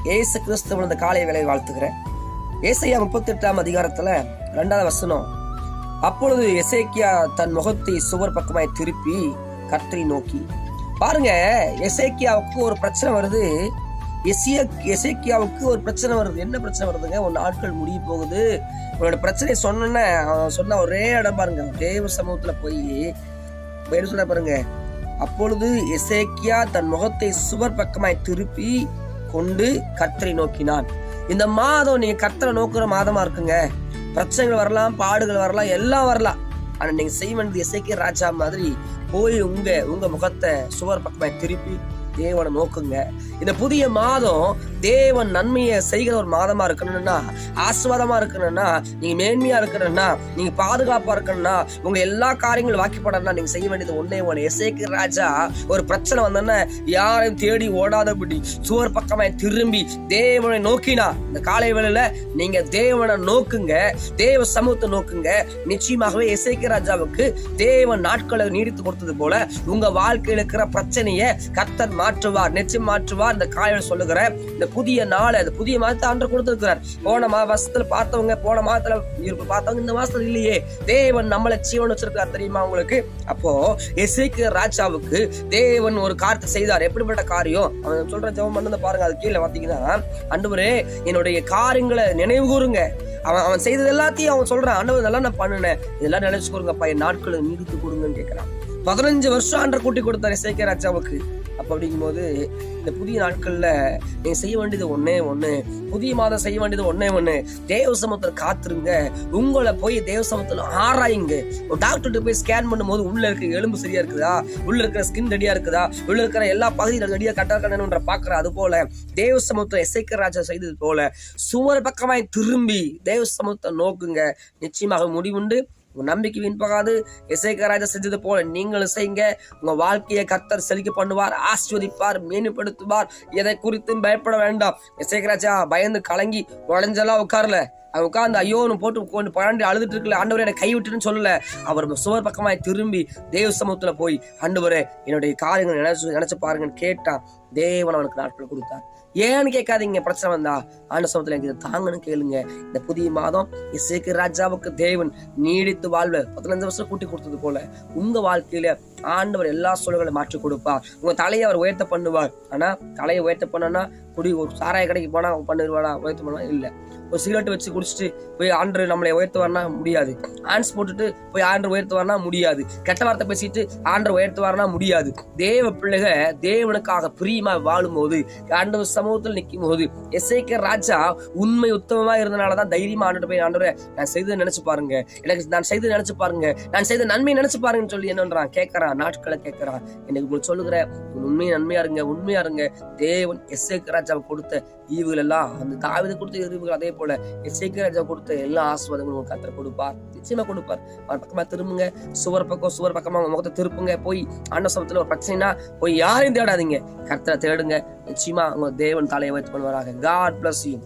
இயேசு கிறிஸ்துவின் இந்த காலை வேலை வாழ்த்துக்கிறேன். ஏசாயா 38 அதிகாரத்துல 2வது வசனம். அப்பொழுது எசேக்கியா தன் முகத்தை சுவர் பக்கமாய் திருப்பி கர்த்தரை நோக்கி. பாருங்க, எசேக்கியாவுக்கு ஒரு பிரச்சனை வருது. எசேக்கியாவுக்கு ஒரு பிரச்சனை வருது. என்ன பிரச்சனை வருதுங்க? ஒரு நாட்கள் முடிய போகுது. உன்னோட பிரச்சனையை சொன்ன ஒரே இடம் பாருங்க, தேவ சமூகத்துல போய் என்ன சொன்ன பாருங்க. அப்பொழுது எசேக்கியா தன் முகத்தை சுவர் பக்கமாய் திருப்பி கொண்டு கர்த்தரை நோக்கினான். இந்த மாதம் நீங்க கர்த்தரை நோக்குற மாதமா இருக்குங்க. பிரச்சனைகள் வரலாம், பாடுகள் வரலாம், எல்லாம் வரலாம். ஆனா நீங்க செய்ய வேண்டியது எசேக்கியா ராஜா மாதிரி போய் உங்க முகத்தை சுவர் பக்கமாய் திருப்பி தேவனை நோக்குங்க. இந்த புதிய மாதம் தேவன் நன்மையை செய்கிற ஒரு மாதமா இருக்கணும்னா, ஆசீர்வாதமா இருக்கணும்னா, நீங்க மேன்மையா இருக்கணும்னா, நீங்க பாதுகாப்பா இருக்கணும்னா, உங்க எல்லா காரியங்களும் வாக்கிப்படணும்னா நீங்க செய்ய வேண்டியது ஒன்னே ஒண்ணு. எசேக்கியா ராஜா ஒரு பிரச்சனை வந்தோன்னா யாரையும் தேடி ஓடாதபடி சுவர் பக்கமாய் திரும்பி தேவனை நோக்கினா. இந்த காலை வேளையில நீங்க தேவனை நோக்குங்க, தேவ சமூகத்தை நோக்குங்க. நிச்சயமாகவே எசேக்கியா ராஜாவுக்கு தேவன் நாட்களை நீடித்து கொடுத்தது போல உங்க வாழ்க்கையில் இருக்கிற பிரச்சனையை கர்த்தர் மாற்றுவார், நிச்சயம் மாற்றுவார். இந்த காலையில சொல்லுகிற இந்த புதிய நாளை, இந்த புதிய மாதத்தை ஆண்டவர் கொடுத்திருக்கிறார். போன வருஷத்துல பார்த்தவங்க, போன மாதத்துல பார்த்தவங்க இந்த மாசத்துல இல்லையே. தேவன் நம்மளை ஜீவன் வச்சிருக்கார் தெரியுமா உங்களுக்கு? அப்போ எசேக்கியா ராஜாவுக்கு தேவன் ஒரு காரியத்தை செய்தார். எப்படிப்பட்ட காரியம்? அவன் சொல்ற ஜெபம் பண்ணத பாருங்க. அது கீழே பாத்தீங்கன்னா, ஆண்டவரே என்னுடைய காரியங்களை நினைவு கூறுங்க. அவன் செய்தது எல்லாத்தையும் அவன் சொல்றான். ஆண்டவர் இதெல்லாம் நான் பண்ணினேன், இதெல்லாம் நினைச்சு கொடுங்கப்பா, என் நாட்களை நீடித்து கொடுங்கன்னு கேட்கிறான். 15 வருஷம் ஆண்டவர் கூட்டி கொடுத்தார் எசேக்கியா ராஜாவுக்கு. அப்ப அப்படிங்கும்போது இந்த புதிய நாட்கள்ல நீங்க செய்ய வேண்டியது ஒன்னே ஒண்ணு, புதிய மாதம் செய்ய வேண்டியது ஒன்னே ஒண்ணு. தேவ சமூகத்துல காத்துருங்க. உங்களை போய் தேவ சமூகத்துல ஆராயுங்க. ஒரு டாக்டர்கிட்ட போய் ஸ்கேன் பண்ணும்போது உள்ள இருக்க எலும்பு சரியா இருக்குதா, உள்ள இருக்கிற ஸ்கின் ரெடியா இருக்குதா, உள்ள இருக்கிற எல்லா பகுதியும் ரெடியா கட்டணுன்ற பாக்குற. அது போல தேவ சமூகத்துல எசேக்கியா ராஜா செய்தது போல சுவர் பக்கமாய் திரும்பி தேவ சமூகத்தை நோக்குங்க. நிச்சயமாக முடிவுண்டு. உங்க நம்பிக்கை வீண் போகாது. எசேக்கியா ராஜா செஞ்சது போல நீங்களும் செய்யுங்க. உங்க வாழ்க்கையை கர்த்தர் செழிக்க பண்ணுவார், ஆசீர்வதிப்பார், மேன்மைப்படுத்துவார். எதை குறித்தும் பயப்பட வேண்டாம். எசேக்கியா ராஜா பயந்து கலங்கி உடஞ்செல்லாம் உட்காரல. அவன் உட்கார்ந்து ஐயோன்னு போட்டு கொண்டு பழண்டி அழுதுட்டு இருக்கல. ஆண்டவரே என்னை கைவிட்டுன்னு சொல்லல. அவர் சுவர் பக்கமாய் திரும்பி தேவ சமூகத்துல போய் ஆண்டவரே என்னுடைய காரியங்கள் நினைச்சு பாருங்கன்னு கேட்டான். தேவன் அவனுக்கு நாட்கள் கொடுத்தார். ஏன்னு கேட்காதீங்க. பிரச்சனை வந்தா ஆண்டு சமூகத்துல எனக்கு இதை தாங்கன்னு கேளுங்க. இந்த புதிய மாதம் எசேக்கியா ராஜாவுக்கு தேவன் நீடித்து வாழ்வு 15 வருஷம் கூட்டி கொடுத்தது போல உங்க வாழ்க்கையில ஆண்டவர் எல்லா சூழல்களையும் மாற்றி கொடுப்பார். உங்க தலையை அவர் உயர்த்த பண்ணுவார். ஆனா தலையை உயர்த்த பண்ணனா ஒரு சாராய கடைக்கு போனா பண்ணிடுவானா? உயர்த்த பண்ணா இல்ல. ஒரு சிகரெட் வச்சு குடிச்சிட்டு போய் ஆண்டு நம்மளை உயர்த்துவார்னா முடியாது. ஆன்ஸ் போட்டுட்டு போய் ஆண்டு உயர்த்துவார்னா முடியாது. கெட்ட வார்த்தை பேசிட்டு ஆண்டு உயர்த்துவார்னா முடியாது. தேவ பிள்ளைக தேவனுக்காக பிரியமா வாழும் போது, ஆண்டவர் சமூகத்தில் நிற்கும் போது, எசேக்கியா ராஜா உண்மை உத்தமமா இருந்தனாலதான் தைரியமா ஆண்டு போய் ஆண்டவரை நான் செய்ததை நினைச்சு பாருங்க, எனக்கு நான் செய்ததை நினைச்சு பாருங்க, நான் செய்த நன்மையை நினைச்சு பாருங்கன்னு சொல்லி என்னன்றான், கேட்கறான், நாட்களை கேட்கறான். எனக்கு உங்களுக்கு சொல்லுகிற உண்மையை நன்மையா இருங்க, உண்மையா இருங்க. தேவன் எசேக்கியா ராஜாவை கொடுத்த ஈவுகள் எல்லாம், அந்த தாவீது கொடுத்த ஈவுகள், அதே போல எசேக்கியா ராஜா கொடுத்த எல்லா ஆசீர்வாதங்களும் கர்த்தர் கொடுப்பார், நிச்சயமா கொடுப்பார். அவர் பக்கமா திரும்புங்க, சுவர் பக்கமா முகத்தை திருப்புங்க. போய் ஆண்டவர் சமூகத்துல ஒரு பிரச்சனைனா போய் யாரையும் தேடாதீங்க, கர்த்தரை தேடுங்க. நிச்சயமா உங்க தேவன் தலையை வைத்து பண்ணுவாராக. God bless you.